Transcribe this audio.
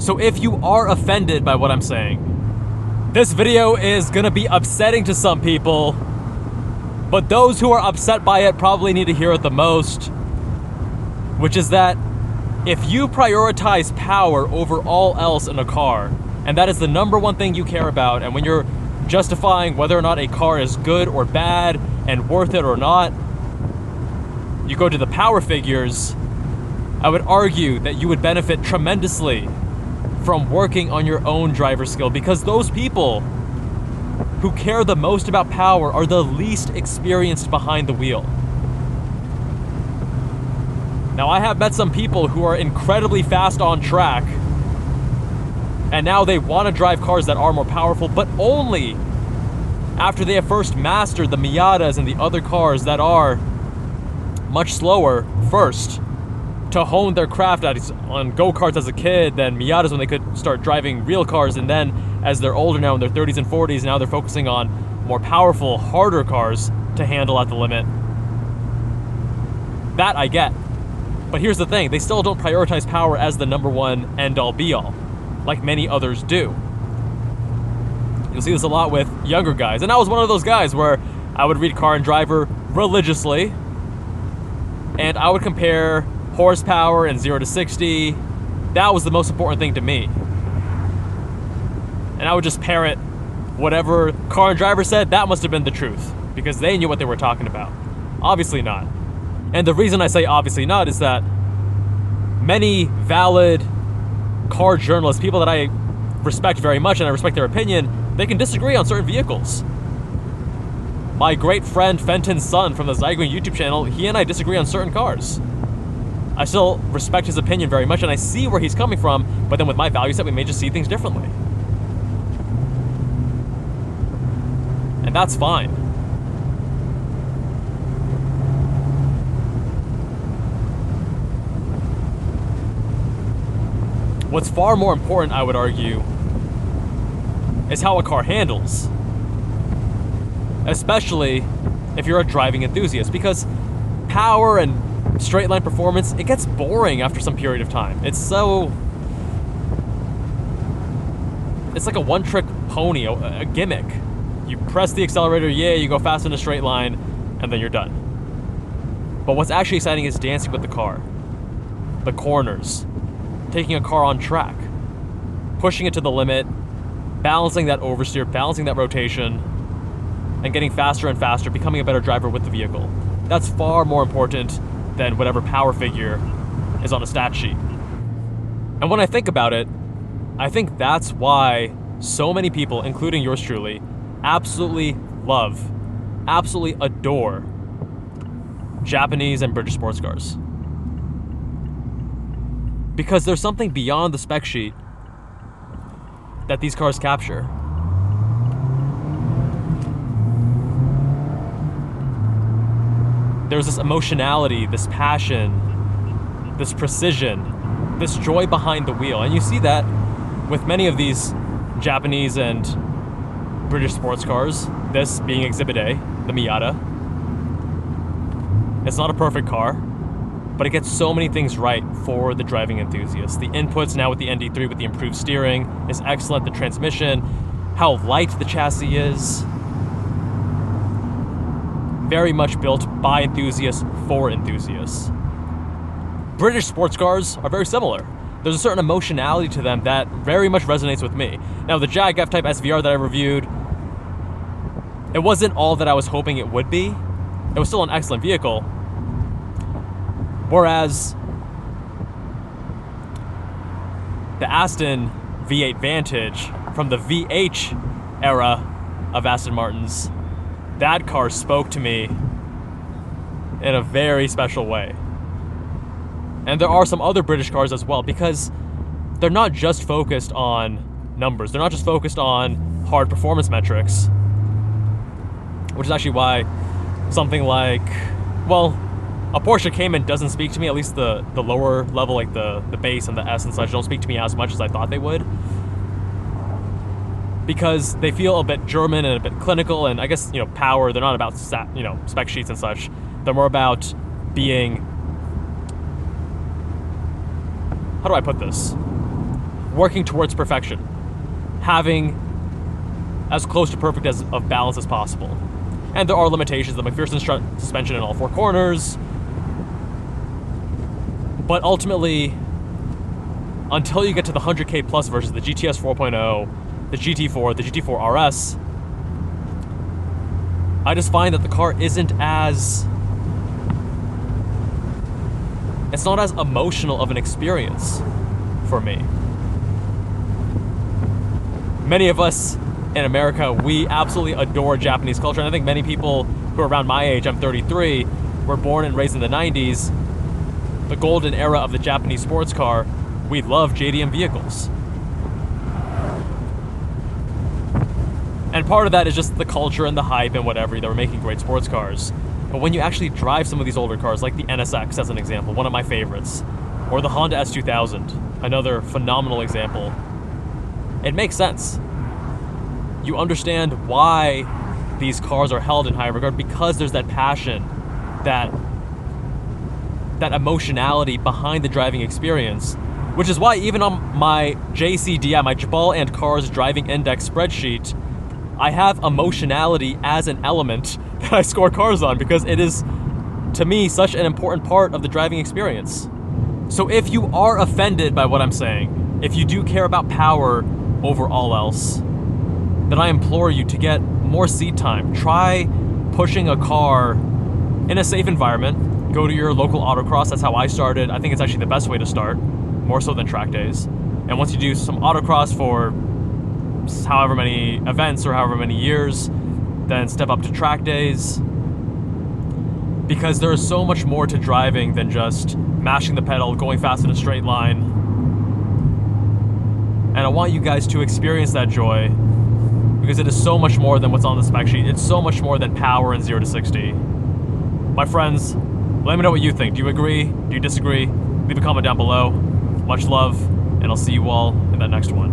So if you are offended by what I'm saying, this video is gonna be upsetting to some people, but those who are upset by it probably need to hear it the most, which is that if you prioritize power over all else in a car, and that is the number one thing you care about, and when you're justifying whether or not a car is good or bad and worth it or not, you go to the power figures, I would argue that you would benefit tremendously from working on your own driver skill, because those people who care the most about power are the least experienced behind the wheel. Now, I have met some people who are incredibly fast on track, and now they want to drive cars that are more powerful, but only after they have first mastered the Miatas and the other cars that are much slower first, to hone their craft on go-karts as a kid, then Miatas when they could start driving real cars, and then as they're older now in their 30s and 40s, now they're focusing on more powerful, harder cars to handle at the limit. That I get. But here's the thing, they still don't prioritize power as the number one end-all be-all, like many others do. You'll see this a lot with younger guys, and I was one of those guys where I would read Car and Driver religiously, and I would compare horsepower and 0 to 60. That was the most important thing to me. And I would just parrot whatever Car and Driver said. That must have been the truth, because they knew what they were talking about. Obviously not. And the reason I say obviously not is that many valid car journalists, people that I respect very much and I respect their opinion, they can disagree on certain vehicles. My great friend Fenton's son from the Zygoing YouTube channel, he and I disagree on certain cars. I still respect his opinion very much, and I see where he's coming from, but then with my value set, we may just see things differently. And that's fine. What's far more important, I would argue, is how a car handles. Especially if you're a driving enthusiast, because power and straight line performance, it gets boring after some period of time. It's like a one-trick pony, a gimmick. You press the accelerator, yeah, you go fast in a straight line, and then you're done. But what's actually exciting is dancing with the car. The corners. Taking a car on track. Pushing it to the limit. Balancing that oversteer, balancing that rotation, and getting faster and faster, becoming a better driver with the vehicle. That's far more important than whatever power figure is on a stat sheet. And when I think about it, I think that's why so many people, including yours truly, absolutely love, absolutely adore Japanese and British sports cars. Because there's something beyond the spec sheet that these cars capture. There's this emotionality, this passion, this precision, this joy behind the wheel. And you see that with many of these Japanese and British sports cars, this being Exhibit A, the Miata. It's not a perfect car, but it gets so many things right for the driving enthusiast. The inputs now with the ND3 with the improved steering is excellent. The transmission, how light the chassis is. Very much built by enthusiasts for enthusiasts. British sports cars are very similar. There's a certain emotionality to them that very much resonates with me. Now, the Jag F-Type SVR that I reviewed, it wasn't all that I was hoping it would be. It was still an excellent vehicle. Whereas the Aston V8 Vantage from the VH era of Aston Martins, that car spoke to me in a very special way. And there are some other British cars as well, because they're not just focused on numbers. They're not just focused on hard performance metrics, which is actually why something like, well, a Porsche Cayman doesn't speak to me, at least the lower level, like the base and the S and such, don't speak to me as much as I thought they would. Because they feel a bit German and a bit clinical, and I guess, power, they're not about, spec sheets and such. They're more about being, how do I put this? working towards perfection, having as close to perfect as of balance as possible. And there are limitations, the McPherson suspension in all four corners, but ultimately, until you get to the 100K plus versions, the GTS 4.0, the GT4, the GT4 RS, I just find that the car isn't as... it's not as emotional of an experience for me. Many of us in America, we absolutely adore Japanese culture, and I think many people who are around my age, I'm 33, were born and raised in the 90s, the golden era of the Japanese sports car. We love JDM vehicles. And part of that is just the culture and the hype and whatever, they were making great sports cars. But when you actually drive some of these older cars, like the NSX as an example, one of my favorites, or the Honda S2000, another phenomenal example, it makes sense. You understand why these cars are held in high regard, because there's that passion, that emotionality behind the driving experience, which is why even on my JCDI, my Jabal and Cars Driving Index spreadsheet, I have emotionality as an element that I score cars on, because it is, to me, such an important part of the driving experience. So if you are offended by what I'm saying, if you do care about power over all else, then I implore you to get more seat time. Try pushing a car in a safe environment. Go to your local autocross. That's how I started. I think it's actually the best way to start, more so than track days. And once you do some autocross for however many events or however many years, then step up to track days. Because there is so much more to driving than just mashing the pedal, going fast in a straight line. And I want you guys to experience that joy, because it is so much more than what's on the spec sheet. It's so much more than power and 0 to 60. My friends, let me know what you think. Do you agree? Do you disagree? Leave a comment down below. Much love, and I'll see you all in that next one.